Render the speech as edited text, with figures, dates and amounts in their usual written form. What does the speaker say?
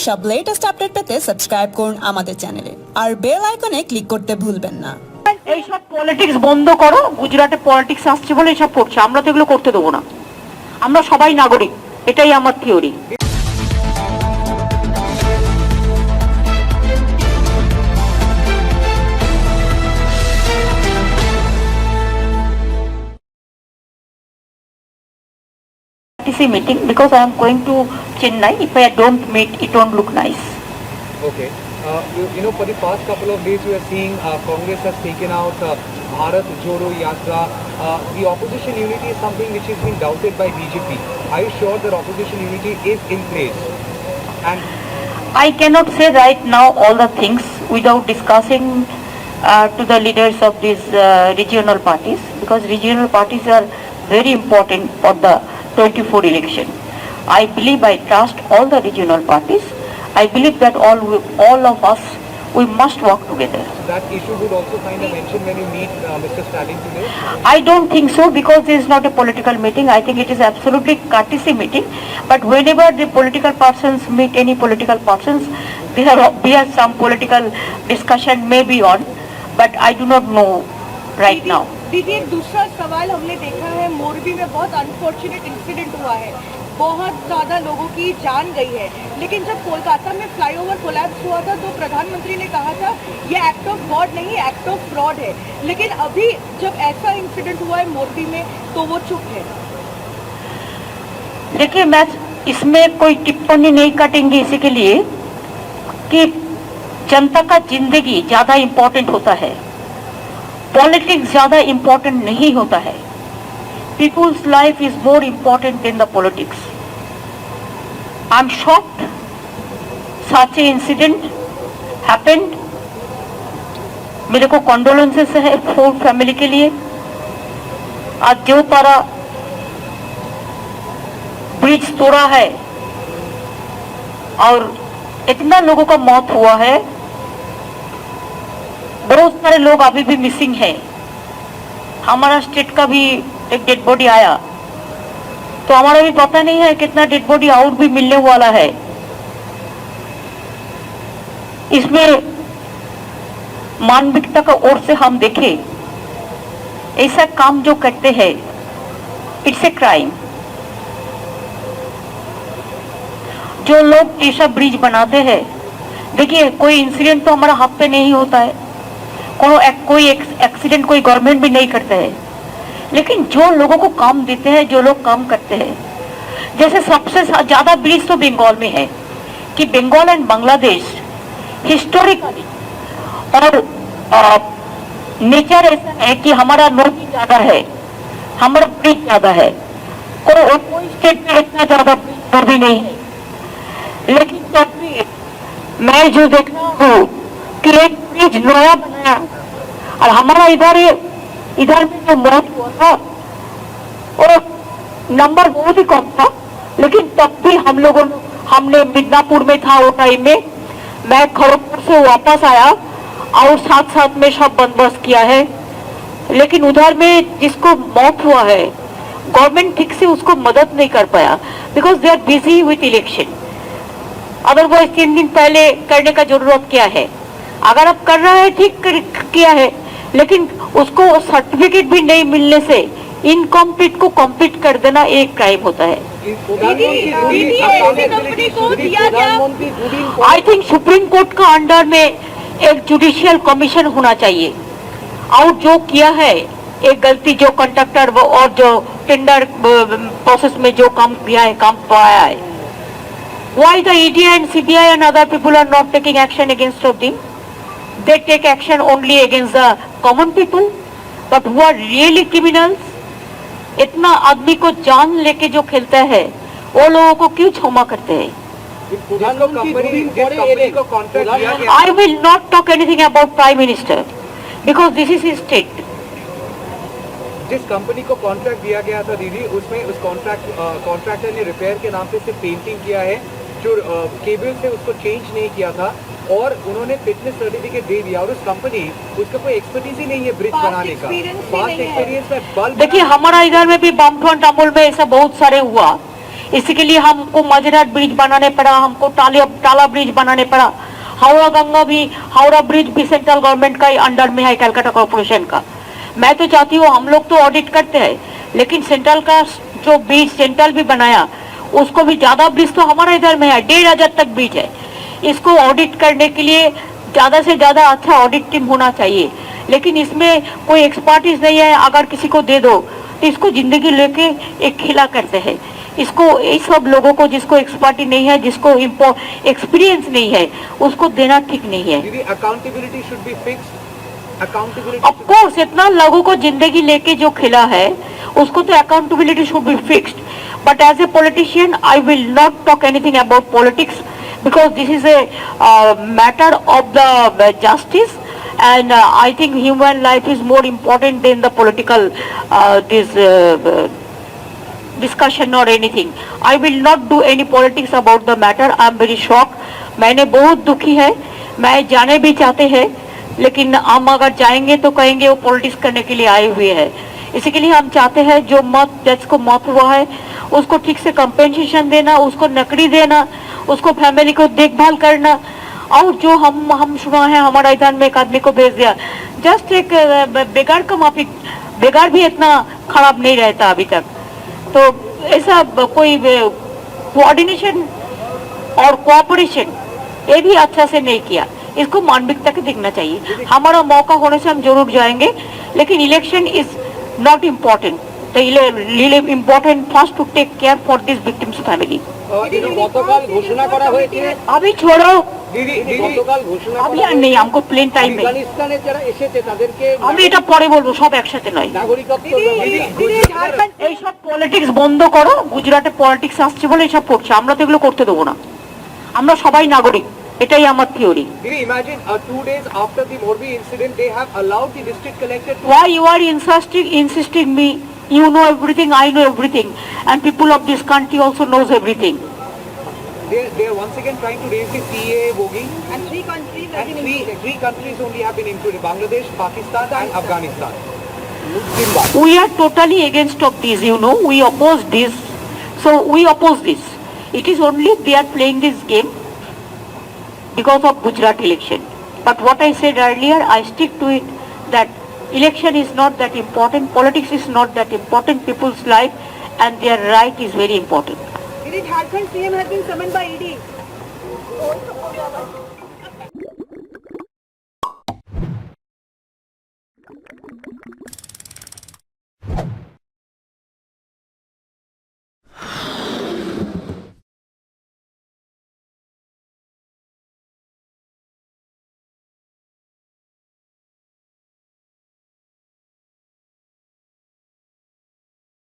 সব latest update পেতে subscribe করুন আমাদের চ্যানেলে আর বেল আইকনে ক্লিক করতে ভুলবেন না। এই সব পলিটিক্স বন্ধ করো। গুজরাটে পলিটিক্স আসছে বলে এসব করছে, আমরা তো এগুলো করতে দেবো না। আমরা সবাই নাগরিক, এটাই আমার theory. Meeting because I am going to Chennai. If I don't meet, it won't look nice. Okay. You know, for the past couple of days, we are seeing Congress has taken out Bharat Jodo Yatra. The opposition unity is something which has been doubted by BJP. Are you sure that opposition unity is in place? And I cannot say right now all the things without discussing to the leaders of these regional parties, because regional parties are very important for the 24 election. I believe, I trust all the regional parties. I believe that all of us, we must work together. That issue would also find a mention when you meet Mr. Stalin today? I don't think so, because this is not a political meeting. I think it is absolutely courtesy meeting. But whenever the political persons meet any political persons, there some political discussion may be on, but I do not know right now. दीदी, एक दूसरा सवाल हमने देखा है, मोरबी में बहुत unfortunate incident हुआ है, बहुत ज्यादा लोगों की जान गई है, लेकिन जब कोलकाता में फ्लाईओवर कोलैप्स हुआ था तो प्रधानमंत्री ने कहा था ये एक्ट ऑफ गॉड नहीं, एक्ट ऑफ फ्रॉड है। लेकिन अभी जब ऐसा इंसिडेंट हुआ है मोरबी में तो वो चुप है। देखिए, मैं इसमें कोई टिप्पणी नहीं काटेंगे इसी के लिए कि जनता का जिंदगी ज्यादा इम्पोर्टेंट होता है, पॉलिटिक्स ज्यादा इम्पोर्टेंट नहीं होता है। People's life is more important than the politics. I'm shocked such an incident happened. मेरे को condolences है full family के लिए। आज जो तारा ब्रिज तोड़ा है और इतना लोगों का मौत हुआ है, बहुत सारे लोग अभी भी मिसिंग है। हमारा स्टेट का भी एक डेड बॉडी आया, तो हमारा भी पता नहीं है कितना डेड बॉडी और भी मिलने वाला है। इसमें मानविकता का ओर से हम देखें, ऐसा काम जो करते हैं इट्स ए क्राइम। जो लोग ऐसा ब्रिज बनाते हैं, देखिए कोई इंसिडेंट तो हमारा हाथ पे नहीं होता है, कोई एक्सीडेंट कोई गवर्नमेंट भी नहीं करता है, लेकिन जो लोगों को काम देते हैं, जो लोग काम करते हैं, जैसे सबसे ज्यादा ब्रिज तो बंगाल में है कि बंगाल एंड बांग्लादेश हिस्टोरिकली और नेचर ऐसा है कि हमारा नदी ज्यादा है, हमारा ब्रिज ज्यादा है, कोई स्टेट में इतना ज्यादा ब्रिज भी नहीं है। लेकिन तब भी मैं जो देख रहा हूँ कि एक ब्रिज नया बनाया और हमारा इधर में जो मौत हुआ था और नंबर बहुत ही कम था, लेकिन तब भी हमने मिदनापुर में था वो टाइम में, मैं खड़गपुर से वापस आया और साथ में सब बंदोबस्त किया है। लेकिन उधर में जिसको मौत हुआ है, गवर्नमेंट ठीक से उसको मदद नहीं कर पाया, because they are busy with election. Otherwise 3 दिन पहले करने का जरूरत क्या है? अगर आप कर रहा है ठीक किया है, लेकिन उसको सर्टिफिकेट भी नहीं मिलने से इनकम्प्लीट को कंप्लीट कर देना एक क्राइम होता है। आई थिंक सुप्रीम कोर्ट का अंडर में एक जुडिशियल कमीशन होना चाहिए, और जो किया है एक गलती जो कंडक्टर और जो टेंडर प्रोसेस में जो काम किया है, काम पाया है, why the ED and CBI and other people are not taking action against of them? They take action only against the common people, but who are really criminals, इतना आदमी को जान लेके जो खेलता है, वो लोगों को क्यों क्षमा करते हैं? I will not talk anything about Prime Minister, because this is his state. जिस कंपनी को कॉन्ट्रैक्ट दिया गया था दीदी, उसमें उस कॉन्ट्रैक्टर ने रिपेयर के नाम पे सिर्फ पेंटिंग किया है, जो केबल से उसको चेंज नहीं किया था, और उन्होंने फिटनेस सर्टिफिकेट दे दिया, और उस कंपनी उसका कोई एक्सपर्टीज ही नहीं है ब्रिज बनाने का, पास्ट एक्सपीरियंस में बल्ब। देखिए, हमारा इधर में भी बामठन टामुल में ऐसा बहुत सारे हुआ, इसी के लिए हमको मजराट ब्रिज बनाने पड़ा, हमको टाला ब्रिज बनाने पड़ा। हावड़ा ब्रिज भी सेंट्रल गवर्नमेंट का ही अंडर में है, कलकत्ता कॉर्पोरेशन का। मैं तो चाहती हूँ, हम लोग तो ऑडिट करते हैं, लेकिन सेंट्रल का जो ब्रिज सेंट्रल भी बनाया, उसको भी ज्यादा ब्रिज तो हमारे इधर में है, 1500 तक ब्रिज है। इसको ऑडिट करने के लिए ज्यादा से ज्यादा अच्छा ऑडिट टीम होना चाहिए, लेकिन इसमें कोई एक्सपर्टीज नहीं है। अगर किसी को दे दो तो इसको जिंदगी लेके एक खिला करते हैं। इसको इस सब लोगों को जिसको एक्सपर्टी नहीं है, जिसको एक्सपीरियंस नहीं है, उसको देना ठीक नहीं है। दीदी accountability should be fixed, accountability of course इतना लोगों को जिंदगी लेके जो खिला है, उसको तो accountability should be fixed. But as a politician I will not talk anything about politics, because this is a matter of the justice, and I think human life is more important than the political discussion or anything. I will not do any politics about the matter. I am very shocked. मैंने बहुत दुखी है, मैं जाने भी चाहते हैं, लेकिन हम अगर जाएंगे तो कहेंगे वो पॉलिटिक्स करने के लिए आए हुए हैं। इसी के लिए हम चाहते हैं जो जज को मौत हुआ है उसको ठीक से कंपेंसेशन देना, उसको नकदी देना, उसको फैमिली को देखभाल करना। और जो हम सुना है, हमारा इधर में एक आदमी को भेज दिया, जस्ट एक बेगार का माफी, बेगार भी इतना खराब नहीं रहता अभी तक। तो ऐसा कोई कोऑर्डिनेशन और कोऑपरेशन ये भी अच्छा से नहीं किया। इसको मानविकता के देखना चाहिए। हमारा मौका होने से हम जरूर जाएंगे, लेकिन election is not important. The important first to take care for this victims' family. গতকাল ঘোষণা করা হয়েছে, अभी छोड़ो, দিদি গতকাল ঘোষণা अभी আর নেই, हमको प्लेन टाइम में। আফগানিস্তানের যারা এসেছে তাদেরকে আমি এটা পরে বলবো, সব একসাথে নয়। নাগরিকত্ব এইসব পলিটিক্স বন্ধ করো। গুজরাটে পলিটিক্স আসছে বলে এসব করছে, আমরা তো এগুলো করতে দেবো না। আমরা সবাই নাগরিক, এটাই আমার theory. Didi, imagine 2 days after the Morbi incident, they have allowed the district collector to. Why you are insisting me? You know everything, I know everything, and people of this country also knows everything. They are once again trying to raise the CAA bogey, And three countries have and been included. three countries only have been included: Bangladesh, Pakistan, and Afghanistan. Muslim. We are totally against of this, you know. We oppose this. So we oppose this. It is only they are playing this game because of Gujarat election. But what I said earlier, I stick to it, that election is not that important. Politics is not that important. People's life and their right is very important. Jharkhand CM has been summoned by ED.